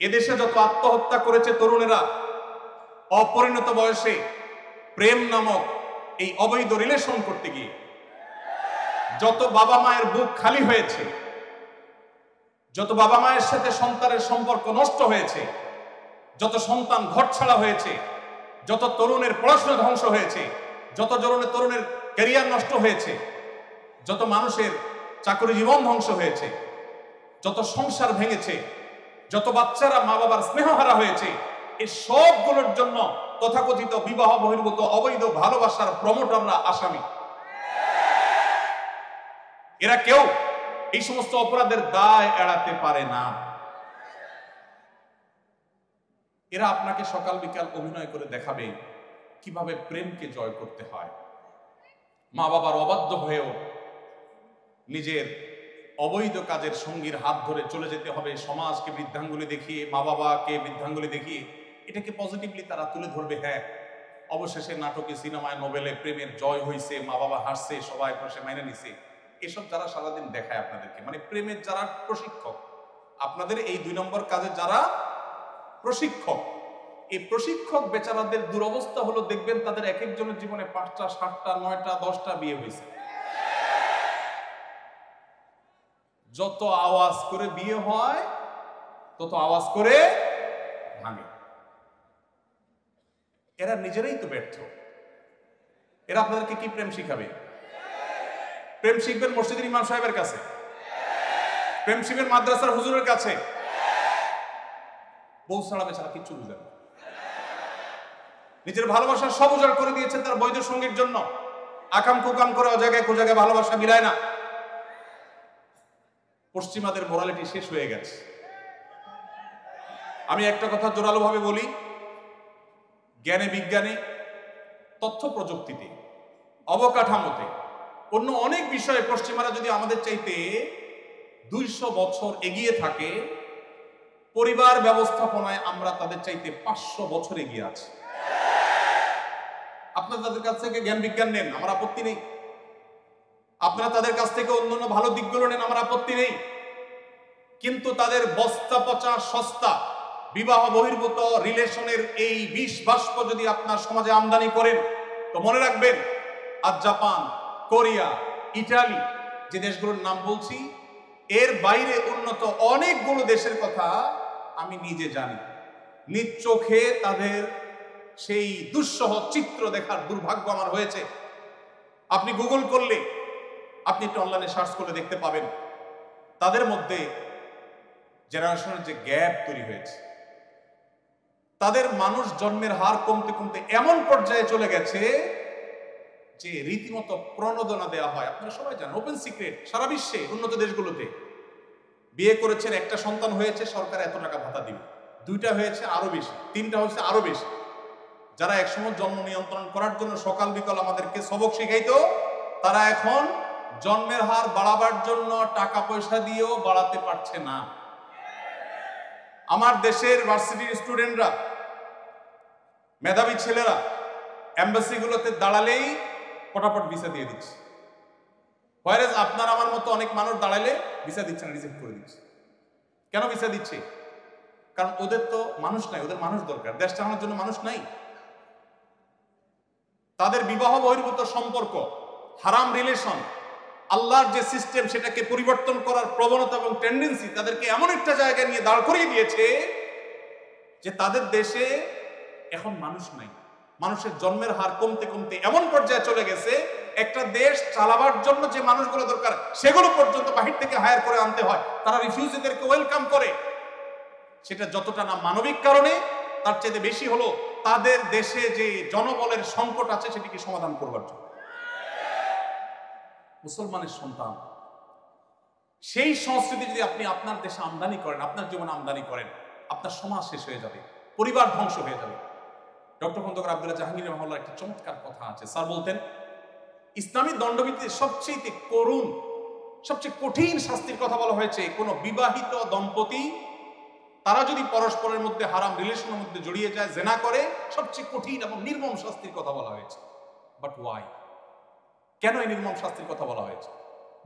এদেশে যত আত্মহত্যা করেছে তরুণেরা অপরিণত বয়সে প্রেম নামক এই অবৈধ রিলেশন করতে গিয়ে, যত বাবা মায়ের বুক খালি হয়েছে, যত বাবা মায়ের সাথে সন্তানের সম্পর্ক নষ্ট হয়েছে, যত সন্তান ঘরছাড়া হয়েছে, যত তরুণের পড়াশোনা ধ্বংস হয়েছে, যত তরুণের ক্যারিয়ার নষ্ট হয়েছে, যত মানুষের চাকরি জীবন ধ্বংস হয়েছে, যত সংসার ভেঙেছে, যত বাচ্চারা মা বাবার স্নেহহারা হয়েছে, এই সবগুলোর জন্য তথাকথিত বিবাহ বহির্ভূত অবৈধ ভালোবাসার প্রমোটাররা আসামি। এরা কেউ এই সমস্ত অপরাধের দায় এড়াতে পারে না। এরা আপনাকে সকাল বিকাল অভিনয় করে দেখাবে কিভাবে প্রেমকে জয় করতে হয়। মা বাবার অবাধ্য হয়েও নিজের অবৈধ কাজের সঙ্গীর হাত ধরে চলে যেতে হবে, সমাজকে বৃদ্ধাঙ্গুলি দেখিয়ে, মা বাবাকে বৃদ্ধাঙ্গুলি দেখিয়ে এটাকে পজিটিভলি তারা তুলে ধরবে। হ্যাঁ, অবশেষে নাটকে, সিনেমায়, নোবেলে প্রেমের জয় হয়েছে, মা বাবা হাসছে, সবাই পাশে মেনে নিছে। এসব যারা সারাদিন দেখায় আপনাদেরকে, মানে প্রেমের যারা প্রশিক্ষক, আপনাদের এই 2 নম্বর কাজে যারা প্রশিক্ষক, এই প্রশিক্ষক বেচারাদের দুরবস্থা হলো, দেখবেন তাদের এক একজনের জীবনে 5টা, 7টা, 9টা, 10টা বিয়ে হয়েছে। যত আওয়াজ করে বিয়ে হয় তত আওয়াজ করে ভাঙে। এরা নিজেরাই তো ব্যর্থ। এরা আপনাদেরকে কি প্রেম শিখাবে? প্রেম শিখবেন মসজিদের ইমাম সাহেবের কাছে, প্রেম শিখবেন মাদ্রাসার হুজুরের কাছে। বউ ছাড়া বেচারা কিচ্ছু বুঝেন না। নিজের ভালোবাসা সব উজাড় করে দিয়েছেন তার বৈধ সঙ্গীর জন্য। আকাম কুকাম করে অজায়গায় কুজায়গায় ভালোবাসা মিলায় না। পশ্চিমাদের মোরালিটি শেষ হয়ে গেছে। আমি একটা কথা জোরালো ভাবে বলি, জ্ঞানে বিজ্ঞানে, তথ্য প্রযুক্তিতে, অবকাঠামোতে, অন্য অনেক বিষয়ে পশ্চিমারা যদি আমাদের চাইতে 200 বছর এগিয়ে থাকে, পরিবার ব্যবস্থাপনায় আমরা তাদের চাইতে 500 বছর এগিয়ে আছি। আপনারা তাদের কাছ থেকে জ্ঞান বিজ্ঞান নেন, আমার আপত্তি নেই। আপনারা তাদের কাছ থেকে অন্যান্য ভালো দিকগুলো নেন, আমার আপত্তি নেই। কিন্তু তাদের বস্তা পচা সস্তা বিবাহ বহির্ভূত রিলেশনের এই বিষ বাষ্প যদি আপনার সমাজে আমদানি করেন, তো মনে রাখবেন, আজ জাপান, কোরিয়া, ইটালি, যে দেশগুলোর নাম বলছি, এর বাইরে উন্নত অনেকগুলো দেশের কথা আমি নিজে জানি। নিজ চোখে তাদের সেই দুঃসহ চিত্র দেখার দুর্ভাগ্য আমার হয়েছে। আপনি গুগল করলে, আপনি একটু অনলাইনে সার্চ করলে দেখতে পাবেন তাদের মধ্যে জেনারেশনের যে গ্যাপ তৈরি হয়েছে, তাদের মানুষ জন্মের হার কমতে কমতে এমন পর্যায়ে চলে গেছে যে রীতিমতো প্রণোদনা দেওয়া হয়। আপনারা সবাই জানেন, ওপেন সিক্রেট, সারা বিশ্বে উন্নত দেশগুলোতে বিয়ে করেছেন, একটা সন্তান হয়েছে, সরকার এত টাকা ভাতা দিবে, 2টা হয়েছে আরো বেশি, 3টা হয়েছে আরো বেশি। যারা একসময় জন্ম নিয়ন্ত্রণ করার জন্য সকাল বিকাল আমাদেরকে সবক শিখাইতো, তারা এখন জন্মের হার বাড়াবার জন্য টাকা পয়সা দিয়েও বাড়াতে পারছে না। আমার দেশের ভার্সিটির স্টুডেন্টরা, মেধাবী ছেলেরা এম্বাসিগুলোতে দাঁড়ালেই পটাপট ভিসা দিয়ে দিচ্ছে। হোয়ারেজ আপনার আমার মতো অনেক মানুষ দাঁড়ালে ভিসা দিচ্ছে না, রিজেক্ট করে দিচ্ছে। কেন ভিসা দিচ্ছে? কারণ ওদের তো মানুষ নাই, ওদের মানুষ দরকার, দেশ চালানোর জন্য মানুষ নাই। তাদের বিবাহ বহির্ভূত সম্পর্ক, হারাম রিলেশন, আল্লাহর যে সিস্টেম সেটাকে পরিবর্তন করার প্রবণতা এবং টেন্ডেন্সি তাদেরকে এমন একটা জায়গায় নিয়ে দাঁড় করিয়ে দিয়েছে যে তাদের দেশে এখন মানুষ নাই। মানুষের জন্মের হার কমতে কমতে এমন পর্যায়ে চলে গেছে, একটা দেশ চালাবার জন্য যে মানুষগুলো দরকার সেগুলো পর্যন্ত বাহির থেকে হায়ার করে আনতে হয়। তারা রিফিউজিদেরকে ওয়েলকাম করে। সেটা যতটা না মানবিক কারণে, তার চাইতে বেশি হলো তাদের দেশে যে জনবলের সংকট আছে সেটিকে সমাধান করবার জন্য। মুসলমানের সন্তান, সেই সংস্কৃতি যদি আপনি আপনার দেশে আমদানি করেন, আপনার জীবনে আমদানি করেন, আপনার সমাজ শেষ হয়ে যাবে, পরিবার ধ্বংস হয়ে যাবে। ডক্টর খন্দকার আব্দুল্লাহ জাহাঙ্গীর রহমাল্লাহর একটি চমৎকার কথা আছে। স্যার বলতেন, ইসলামী দণ্ডবিধিতে সবচেয়ে করুণ, সবচেয়ে কঠিন শাস্তির কথা বলা হয়েছে কোন বিবাহিত দম্পতি তারা যদি পরস্পরের মধ্যে হারাম রিলেশনের মধ্যে জড়িয়ে যায়, জেনা করে, সবচেয়ে কঠিন এবং নির্মম শাস্তির কথা বলা হয়েছে। But why? কেন এই নির্মম শাস্তির কথা বলা হয়েছে?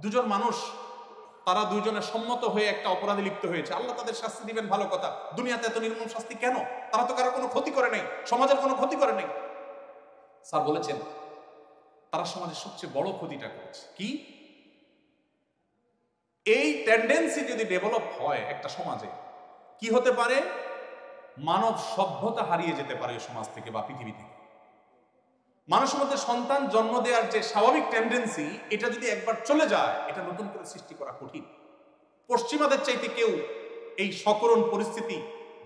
দুজন মানুষ তারা দুইজনে সম্মত হয়ে একটা অপরাধে লিপ্ত হয়েছে, আল্লাহ তাদের শাস্তি দিবেন, ভালো কথা। দুনিয়াতে এত নির্মম শাস্তি কেন? তারা তো কারো কোনো ক্ষতি করে নাই, সমাজের কোনো ক্ষতি করে নাই। স্যার বলেছেন তারা সমাজের সবচেয়ে বড় ক্ষতিটা করেছে কি? এই টেন্ডেন্সি যদি ডেভেলপ হয় একটা সমাজে, কি হতে পারে? মানব সভ্যতা হারিয়ে যেতে পারে সমাজ থেকে বা পৃথিবী থেকে। মানুষের মধ্যে সন্তান জন্ম দেওয়ার যে স্বাভাবিক টেন্ডেন্সি, এটা যদি একবার চলে যায়, এটা নতুন করে সৃষ্টি করা কঠিন। পশ্চিমাদের চাইতে কেউ এই সকরুণ পরিস্থিতি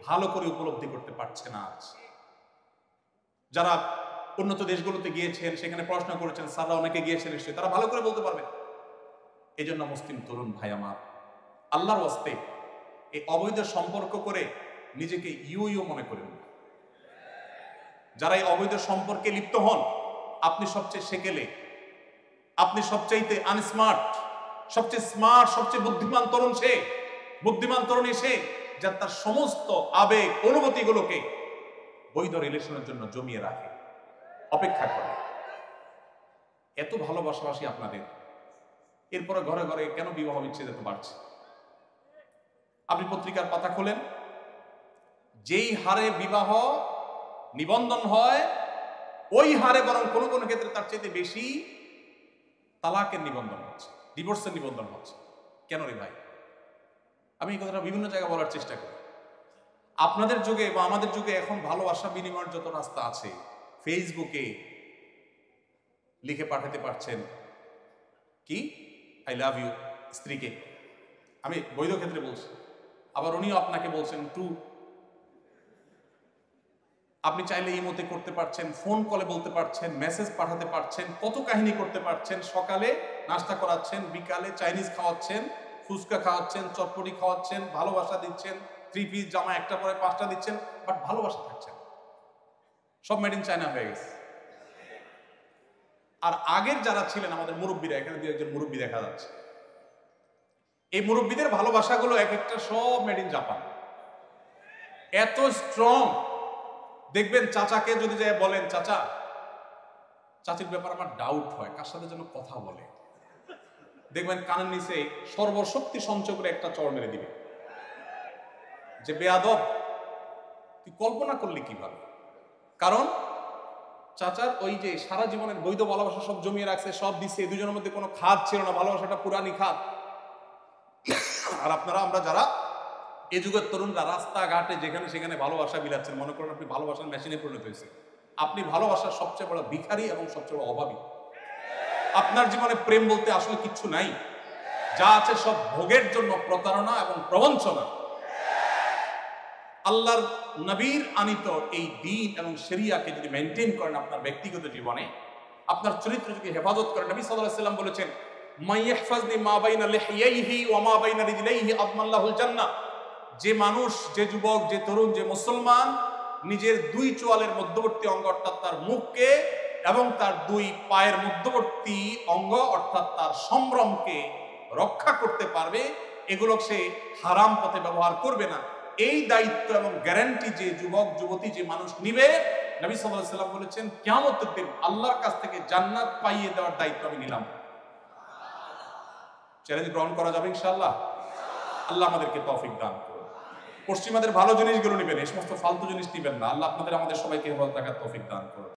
ভালো করে উপলব্ধি করতে পারছে না আজ। যারা উন্নত দেশগুলোতে গিয়েছেন, সেখানে পড়াশোনা করেছেন, স্যাররা অনেকে গিয়েছেন নিশ্চয়ই, তারা ভালো করে বলতে পারবেন। এই জন্য মুসলিম তরুণ ভাই আমার, আল্লাহর ওয়াস্তে এই অবৈধ সম্পর্ক করে নিজেকে ইউ মনে করেন। যারা এই অবৈধ সম্পর্কে লিপ্ত হন, আপনি সবচেয়ে সেকেলে, আপনি সবচাইতে আনস্মার্ট, সবচেয়ে স্মার্ট, সবচেয়ে বুদ্ধিমান তরুণ সে, বুদ্ধিমান তরুণী সে, যার তার সমস্ত আবেগ অনুভূতিগুলোকে বৈধ রিলেশনের জন্য জমিয়ে রাখে, অপেক্ষা করে। এত ভালোবাসাবাসি আপনাদের, এরপরে ঘরে ঘরে কেন বিবাহ বিচ্ছেদ এত বাড়ছে? আপনি পত্রিকার পাতা খোলেন, যেই হারে বিবাহ নিবন্ধন হয়, ওই হারে বরং কোনো কোনো ক্ষেত্রে তার চাইতে বেশি তালাকের নিবন্ধন হচ্ছে, ডিভোর্সের নিবন্ধন হচ্ছে। কেন রে ভাই? আমি এই কথাটা বিভিন্ন জায়গায় বলার চেষ্টা করি। আপনাদের যুগে বা আমাদের যুগে এখন ভালোবাসা বিনিময়ের যত রাস্তা আছে, ফেসবুকে লিখে পাঠাতে পারছেন কি আই লাভ ইউ স্ত্রীকে, আমি বৈধ ক্ষেত্রে বলছি, আবার উনিও আপনাকে বলছেন টু। আপনি চাইলে ইমোতে করতে পারছেন, ফোন কলে বলতে পারছেন, মেসেজ পাঠাতে পারছেন, কত কাহিনী করতে পারছেন। সকালে নাস্তা করাচ্ছেন, বিকালে চাইনিজ খাওয়াচ্ছেন, ফুচকা খাওয়াচ্ছেন, চটপটি খাওয়াচ্ছেন, ভালোবাসা দিচ্ছেন, 3 পিস জামা একটা পরে 5টা দিচ্ছেন, বাট ভালোবাসা থাকছেন। সব মেড ইন চায়না হয়ে গেছে। আর আগের যারা ছিলেন আমাদের মুরব্বীরা, এখানে দু একজন মুরব্বী দেখা যাচ্ছে, এই মুরব্বীদের ভালোবাসাগুলো এক একটা সব মেড ইন জাপান। এত স্ট্রং। দেখবেন চাচাকে যদি যায় বলেন, চাচা, চাচির ব্যাপার আমার ডাউট হয়, কার সাথে যেন কথা বলে, দেখবেন কানের নিচে সর্বশক্তি সঞ্চয় করে একটা চড় মেরে দিবে যে বেয়াদব, তুই কল্পনা করলি কিভাবে? কারণ চাচার ওই যে সারা জীবনের বৈধ ভালোবাসা সব জমিয়ে রাখছে, সব দিচ্ছে, দুজনের মধ্যে কোনো খাদ ছিল না, ভালোবাসাটা পুরানি খাদ। আর আপনারা, আমরা যারা এই যুগের তরুণরা রাস্তাঘাটে যেখানে সেখানে ভালোবাসা বিলাচ্ছেন, মনে করেন আপনি ভালোবাসার মেশিনে পরিণত হয়েছে। আপনি ভালোবাসার সবচেয়ে বড় ভিখারি এবং সবচেয়ে বড় অভাবী। আপনার জীবনে প্রেম বলতে আসলে কিচ্ছু নাই, যা আছে সব ভোগের জন্য প্রতারণা এবং প্রবঞ্চনা। আল্লাহর নবীর আনিত এই দ্বীন এবং শরিয়াকে যদি মেনটেন করেন আপনার ব্যক্তিগত জীবনে, আপনার চরিত্র যদি হেফাজত করেন, নবী সাল্লাল্লাহু আলাইহি ওয়াসাল্লাম বলেছেন, মাইয়াহফাজনি মা বাইনা লিহিয়াইহি ওয়া মা বাইনা রিজলাইহি আযমাল্লাহুল জান্নাহ। যে মানুষ, যে যুবক, যে তরুণ, যে মুসলমান নিজের 2 চোয়ালের মধ্যবর্তী অঙ্গ অর্থাৎ তার মুখকে এবং তার 2 পায়ের মধ্যবর্তী অঙ্গ অর্থাৎ তার সম্ভ্রমকে রক্ষা করতে পারবে, এগুলো সে হারাম পথে ব্যবহার করবে না, এই দায়িত্ব এবং গ্যারান্টি যে যুবক যুবতী, যে মানুষ নিবে, নবী সাল্লাল্লাহু আলাইহি ওয়াসাল্লাম বলেছেন, কিয়ামতের দিন আল্লাহর কাছ থেকে জান্নাত পাইয়ে দেওয়ার দায়িত্ব আমি নিলাম। চ্যালেঞ্জ গ্রহণ করা যাবে ইনশাআল্লাহ। আল্লাহ আমাদেরকে তৌফিক দান করুন। পশ্চিমাদের ভালো জিনিসগুলো নেবেন, এই সমস্ত ফালতু জিনিস নেবেন না। আল্লাহ আপনাদের আমাদের সবাইকে ভালো থাকার তৌফিক দান করুন।